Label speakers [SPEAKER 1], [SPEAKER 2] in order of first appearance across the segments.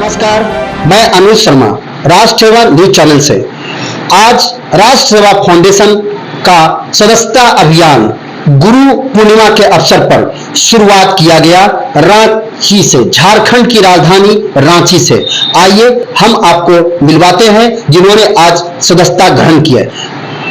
[SPEAKER 1] नमस्कार, मैं अनुज शर्मा राष्ट्र सेवा न्यूज चैनल से। आज राष्ट्र सेवा फाउंडेशन का सदस्यता अभियान गुरु पूर्णिमा के अवसर पर शुरुआत किया गया रांची से, झारखंड की राजधानी रांची से। आइए हम आपको मिलवाते हैं जिन्होंने आज सदस्यता ग्रहण किया।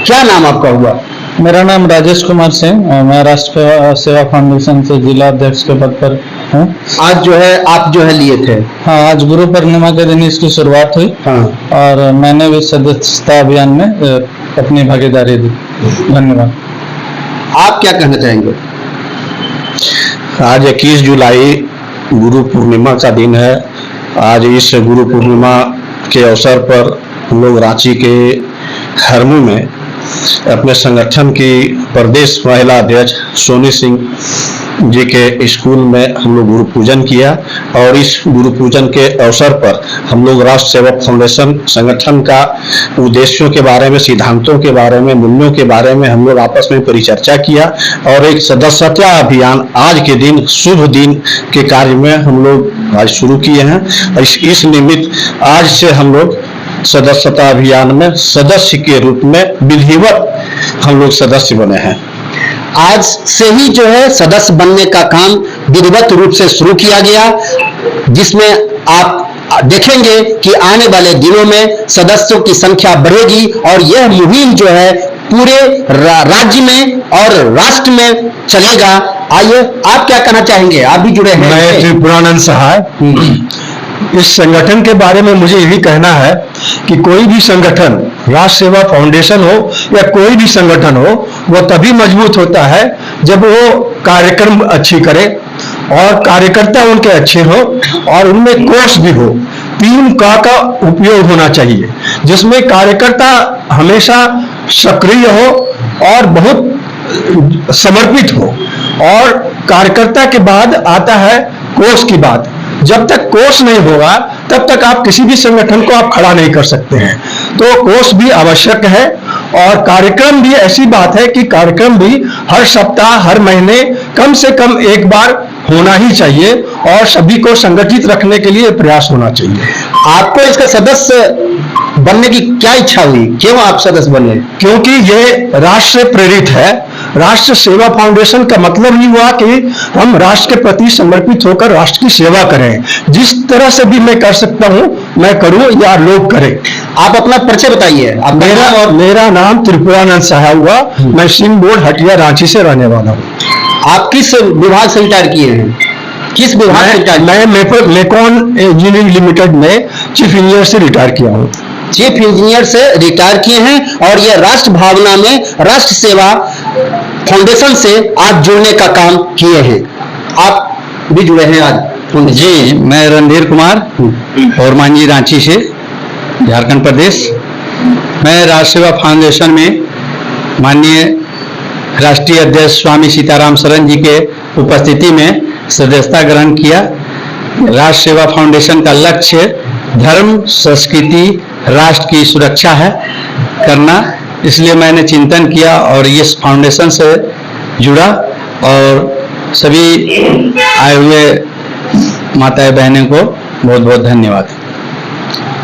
[SPEAKER 1] क्या नाम आपका हुआ?
[SPEAKER 2] मेरा नाम राजेश कुमार सिंह, मैं राष्ट्र सेवा फाउंडेशन से जिला अध्यक्ष के पद पर हूँ।
[SPEAKER 1] आज आप लिए थे?
[SPEAKER 2] हाँ, आज गुरु पूर्णिमा के दिन इसकी शुरुआत हुई।
[SPEAKER 1] हाँ।
[SPEAKER 2] और मैंने भी सदस्यता अभियान में अपनी भागीदारी दी। धन्यवाद।
[SPEAKER 1] आप क्या कहना चाहेंगे?
[SPEAKER 3] आज 21 जुलाई गुरु पूर्णिमा का दिन है। आज इस गुरु पूर्णिमा के अवसर पर हम लोग रांची के हरमू में अपने संगठन की प्रदेश महिला अध्यक्ष सोनी सिंह जी के स्कूल में हम लोग गुरु पूजन किया। और इस गुरु पूजन के अवसर पर हम लोग राष्ट्र सेवा फाउंडेशन संगठन का उद्देश्यों के बारे में, सिद्धांतों के बारे में, मूल्यों के बारे में हम लोग आपस में परिचर्चा किया। और एक सदस्यता अभियान आज के दिन, शुभ दिन के कार्य में हम लोग आज शुरू किए हैं। इस निमित्त आज से हम लोग सदस्यता अभियान में सदस्य के रूप में विधिवत हम लोग सदस्य बने हैं।
[SPEAKER 1] आज से ही सदस्य बनने का काम विधिवत रूप से शुरू किया गया, जिसमें आप देखेंगे कि आने वाले दिनों में सदस्यों की संख्या बढ़ेगी और यह मुहिम पूरे राज्य में और राष्ट्र में चलेगा। आइए, आप क्या कहना चाहेंगे? आप भी जुड़े हैं।
[SPEAKER 3] मैं त्रिपुरानंद सहाय। इस संगठन के बारे में मुझे यही कहना है कि कोई भी संगठन, राष्ट्र सेवा फाउंडेशन हो या कोई भी संगठन हो, वो तभी मजबूत होता है जब वो कार्यक्रम अच्छी करे और कार्यकर्ता उनके अच्छे हो और उनमें कोर्स भी हो। 3 का उपयोग होना चाहिए, जिसमें कार्यकर्ता हमेशा सक्रिय हो और बहुत समर्पित हो। और कार्यकर्ता के बाद आता है कोर्स की बात। जब तक कोर्स नहीं होगा तब तक आप किसी भी संगठन को आप खड़ा नहीं कर सकते हैं। तो कोर्स भी आवश्यक है और कार्यक्रम भी ऐसी बात है कि कार्यक्रम भी हर सप्ताह, हर महीने कम से कम एक बार होना ही चाहिए और सभी को संगठित रखने के लिए प्रयास होना चाहिए।
[SPEAKER 1] आपको इसका सदस्य बनने की क्या इच्छा हुई? क्यों आप सदस्य बने?
[SPEAKER 3] क्योंकि ये राष्ट्र से प्रेरित है। राष्ट्र सेवा फाउंडेशन का मतलब ही हुआ कि हम राष्ट्र के प्रति समर्पित होकर राष्ट्र की सेवा करें। जिस तरह से भी मैं कर सकता हूं मैं करूं या लोग करें।
[SPEAKER 1] आप अपना परिचय बताइए।
[SPEAKER 3] मेरा नाम त्रिपुरानंद सहाय हुआ। मैं सिंह बोर्ड हटिया रांची से रहने वाला हूँ।
[SPEAKER 1] आप किस विभाग से रिटायर किए हैं? किस विभाग से रिटायर?
[SPEAKER 3] मैं मेकॉन इंजीनियरिंग लिमिटेड में चीफ इंजीनियर से रिटायर किया हूँ।
[SPEAKER 1] चीफ इंजीनियर से रिटायर किए हैं और यह राष्ट्र भावना में राष्ट्र सेवा फाउंडेशन से आप जुड़ने का काम किए हैं। आप भी जुड़े हैं आज?
[SPEAKER 2] जी, मैं रणधीर कुमार और मांझी रांची से, झारखंड प्रदेश। मैं राष्ट्र सेवा फाउंडेशन में माननीय राष्ट्रीय अध्यक्ष स्वामी सीताराम शरण जी के उपस्थिति में सदस्यता ग्रहण किया। राष्ट्र सेवा फाउंडेशन का लक्ष्य धर्म, संस्कृति, राष्ट्र की सुरक्षा है करना। इसलिए मैंने चिंतन किया और इस फाउंडेशन से जुड़ा। और सभी आए हुए माताएं बहनों को बहुत बहुत धन्यवाद।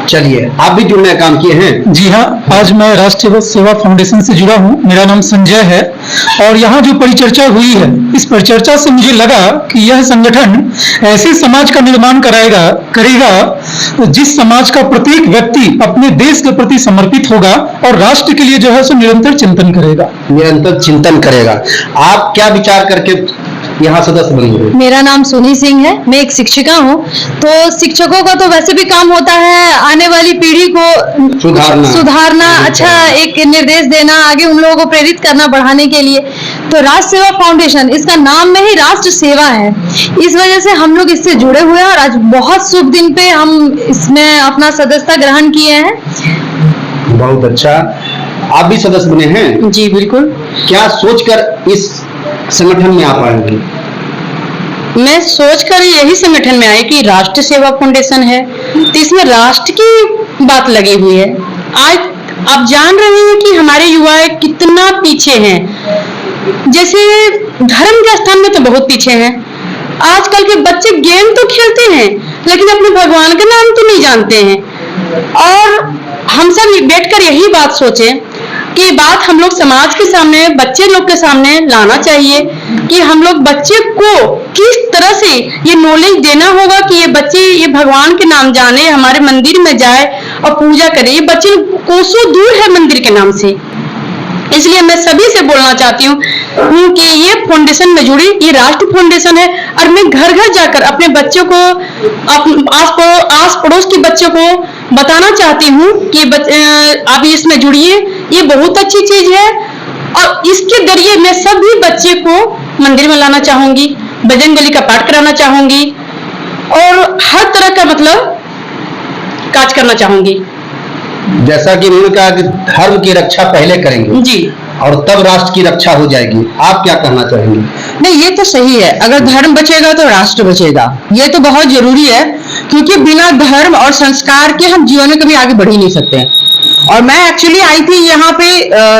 [SPEAKER 1] चलिए, आप भी जुड़ने का काम किए हैं?
[SPEAKER 4] जी हाँ, आज मैं राष्ट्रीय सेवा फाउंडेशन से जुड़ा हूँ। मेरा नाम संजय है और यहाँ जो परिचर्चा हुई है, इस परिचर्चा से मुझे लगा कि यह संगठन ऐसे समाज का निर्माण करेगा जिस समाज का प्रत्येक व्यक्ति अपने देश के प्रति समर्पित होगा और राष्ट्र के लिए निरंतर चिंतन करेगा। आप क्या विचार करके यहाँ सदस्य बनेंगे?
[SPEAKER 5] मेरा नाम सोनी सिंह है, मैं एक शिक्षिका हूँ। तो शिक्षकों का तो वैसे भी काम होता है आने वाली पीढ़ी को सुधारना, अच्छा एक निर्देश देना, आगे उन लोगों को प्रेरित करना, बढ़ाने के लिए। तो राष्ट्र सेवा फाउंडेशन, इसका नाम में ही राष्ट्र सेवा है, इस वजह से हम लोग इससे जुड़े हुए हैं और आज बहुत शुभ दिन पे हम इसमें अपना सदस्यता ग्रहण किए हैं।
[SPEAKER 1] बहुत अच्छा। आप भी सदस्य बने हैं?
[SPEAKER 5] जी बिल्कुल।
[SPEAKER 1] क्या सोचकर इस संगठन में आप आएंगे?
[SPEAKER 5] मैं सोचकर यही संगठन में आई कि राष्ट्र सेवा फाउंडेशन है तो इसमें राष्ट्र की बात लगी हुई है। आज आप जान रहे हैं कि हमारे युवा कितना पीछे हैं। जैसे धर्म के स्थान में तो बहुत पीछे हैं। आजकल के बच्चे गेम तो खेलते हैं
[SPEAKER 6] लेकिन अपने भगवान का नाम तो नहीं जानते हैं। और हम सब बैठकर यही बात सोचें कि ये बात हम लोग समाज के सामने, बच्चे लोग के सामने लाना चाहिए कि हम लोग बच्चे को किस तरह से ये नॉलेज देना होगा कि ये बच्चे ये भगवान के नाम जाने, हमारे मंदिर में जाए और पूजा करे। ये बच्चे कोसों दूर है मंदिर के नाम से। इसलिए मैं सभी से बोलना चाहती हूँ कि ये फाउंडेशन में जुड़ी, ये राष्ट्र फाउंडेशन है, और मैं घर घर जाकर अपने बच्चों को, आस पड़ोस के बच्चों को बताना चाहती हूँ कि आप इसमें जुड़िए, ये बहुत अच्छी चीज है। और इसके जरिए मैं सभी बच्चे को मंदिर में लाना चाहूंगी, बजरंग बली का पाठ कराना चाहूंगी और हर तरह का मतलब काज करना चाहूंगी।
[SPEAKER 1] जैसा कि उन्होंने कहा कि धर्म की रक्षा पहले करेंगे
[SPEAKER 6] जी,
[SPEAKER 1] और तब राष्ट्र की रक्षा हो जाएगी। आप क्या कहना चाहेंगे?
[SPEAKER 7] नहीं, ये तो सही है। अगर धर्म बचेगा तो राष्ट्र बचेगा, ये तो बहुत जरूरी है, क्योंकि बिना धर्म और संस्कार के हम जीवन में कभी आगे बढ़ ही नहीं सकते। और मैं एक्चुअली आई थी यहाँ पे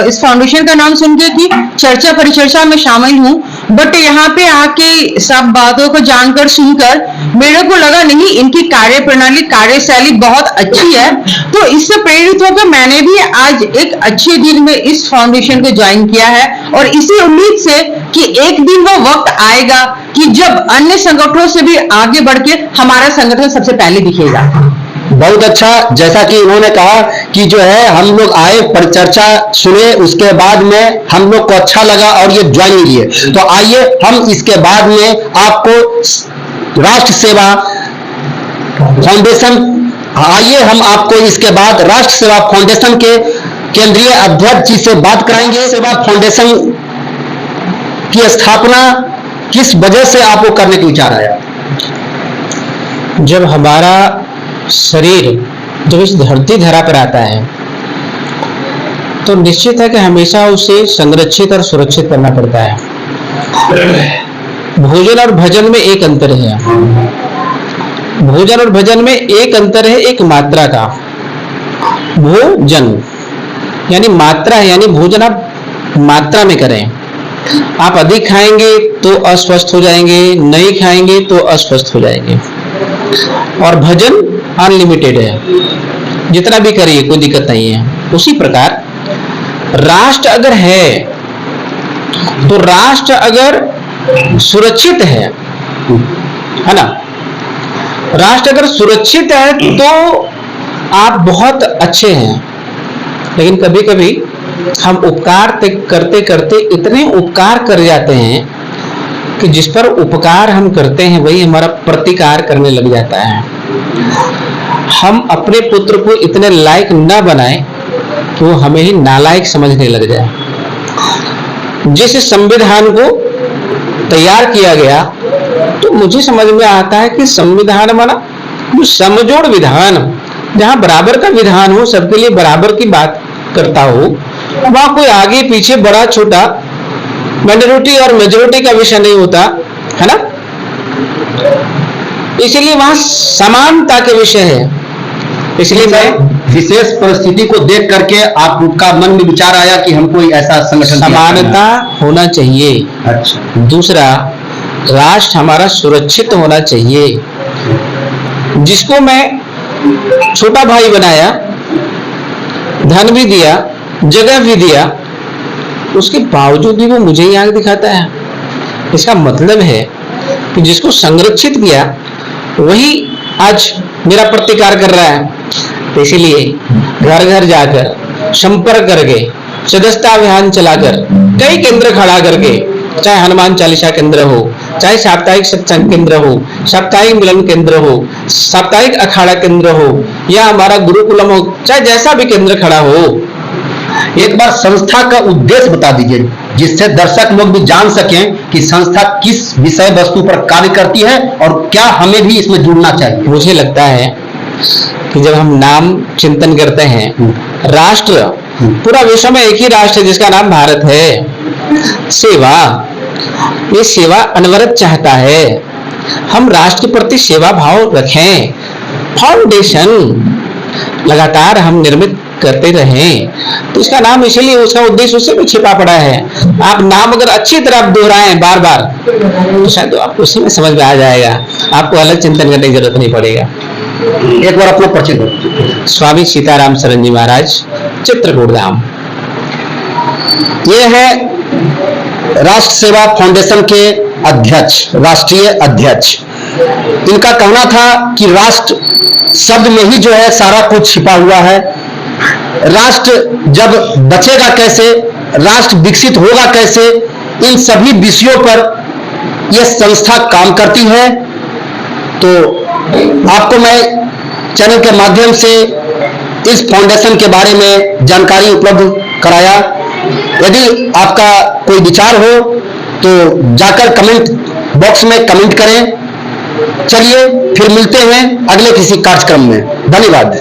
[SPEAKER 7] इस फाउंडेशन का नाम सुन के कि चर्चा परिचर्चा में शामिल हूँ, बट यहाँ पे आके सब बातों को जानकर सुनकर मेरे को लगा नहीं, इनकी कार्य प्रणाली, कार्यशैली बहुत अच्छी है। तो इससे प्रेरित होकर मैंने भी आज एक अच्छे दिन में इस फाउंडेशन को ज्वाइन किया है, और इसी उम्मीद से कि एक दिन वो वक्त आएगा कि जब अन्य संगठनों से भी आगे बढ़ के हमारा संगठन सबसे पहले दिखेगा।
[SPEAKER 1] बहुत अच्छा। जैसा कि उन्होंने कहा कि जो है हम लोग आए, परिचर्चा सुने, उसके बाद में हम लोग को अच्छा लगा और ये ज्वाइन किए। तो आइए हम इसके बाद में आपको राष्ट्र सेवा फाउंडेशन, आइए हम आपको इसके बाद राष्ट्र सेवा फाउंडेशन के केंद्रीय अध्यक्ष जी से बात कराएंगे। सेवा फाउंडेशन की स्थापना किस वजह से आपको करने का विचार आया?
[SPEAKER 8] जब हमारा शरीर जब इस धरती धरा पर आता है तो निश्चित है कि हमेशा उसे संरक्षित और सुरक्षित करना पड़ता है। भोजन और भजन में एक अंतर है। भोजन और भजन में एक अंतर है, एक मात्रा का। भोजन यानी मात्रा है, यानी भोजन आप मात्रा में करें। आप अधिक खाएंगे तो अस्वस्थ हो जाएंगे, नहीं खाएंगे तो अस्वस्थ हो जाएंगे। और भजन अनलिमिटेड है, जितना भी करिए कोई दिक्कत नहीं है। उसी प्रकार राष्ट्र अगर है तो राष्ट्र अगर सुरक्षित है ना, राष्ट्र अगर सुरक्षित है तो आप बहुत अच्छे हैं। लेकिन कभी कभी हम उपकार करते करते इतने उपकार कर जाते हैं कि जिस पर उपकार हम करते हैं वही हमारा प्रतिकार करने लग जाता है। हम अपने पुत्र को इतने लायक न बनाएं कि वो हमें ही नालायक समझने लग जाए। जिस संविधान को तैयार किया गया तो मुझे समझ में आता है कि संविधान माना जो समजोड़ विधान, जहां बराबर का विधान हो, सबके लिए बराबर की बात करता हो, वहां कोई आगे पीछे बड़ा छोटा माइनॉरिटी और मेजॉरिटी का विषय नहीं होता है ना। इसलिए वहां समानता के विषय है। इसलिए मैं
[SPEAKER 1] विशेष परिस्थिति को देख करके आपका मन में विचार आया कि हमको ऐसा संगठन
[SPEAKER 8] समानता होना चाहिए।
[SPEAKER 1] अच्छा।
[SPEAKER 8] दूसरा, राष्ट्र हमारा सुरक्षित होना चाहिए। जिसको मैं छोटा भाई बनाया, धन भी दिया, जगह भी दिया, उसके बावजूद भी वो मुझे ही आंख दिखाता है। इसका मतलब है कि जिसको संरक्षित किया वही आज मेरा प्रतिकार कर रहा है। तो इसीलिए घर घर जाकर संपर्क करके सदस्यता अभियान चलाकर कई केंद्र खड़ा करके, चाहे हनुमान चालीसा केंद्र हो, चाहे साप्ताहिक सत्संग केंद्र हो, साप्ताहिक मिलन केंद्र हो, साप्ताहिक अखाड़ा केंद्र हो, या हमारा गुरुकुलम हो, चाहे जैसा भी केंद्र खड़ा हो,
[SPEAKER 1] एक बार संस्था का उद्देश्य बता दीजिए जिससे दर्शक लोग भी जान सकें कि संस्था किस विषय वस्तु पर कार्य करती है और क्या हमें भी इसमें जुड़ना चाहिए।
[SPEAKER 8] मुझे लगता है कि जब हम नाम चिंतन करते हैं, राष्ट्र, पूरा विश्व में एक ही राष्ट्र है जिसका नाम भारत है। सेवा, ये सेवा अनवरत चाहता है। हम राष्ट्र के प्रति सेवा भाव रखें। फाउंडेशन लगातार हम निर्मित करते रहें। तो इसका नाम इसलिए, उसका उद्देश्य उससे भी छिपा पड़ा है। आप नाम अगर अच्छी तरह दोहराएं बार बार तो शायद आपको उसी में समझ में आ जाएगा, आपको अलग चिंतन करने की जरूरत नहीं पड़ेगा।
[SPEAKER 1] एक बार अपना परिचय दो।
[SPEAKER 8] स्वामी सीताराम शरण जी महाराज, चित्रकूट धाम।
[SPEAKER 1] ये है राष्ट्र सेवा फाउंडेशन के अध्यक्ष, राष्ट्रीय अध्यक्ष। इनका कहना था कि राष्ट्र शब्द में ही जो है सारा कुछ छिपा हुआ है। राष्ट्र जब बचेगा कैसे, राष्ट्र विकसित होगा कैसे, इन सभी विषयों पर यह संस्था काम करती है। तो आपको मैं चैनल के माध्यम से इस फाउंडेशन के बारे में जानकारी उपलब्ध कराया। यदि आपका कोई विचार हो तो जाकर कमेंट बॉक्स में कमेंट करें। चलिए फिर मिलते हैं अगले किसी कार्यक्रम में। धन्यवाद।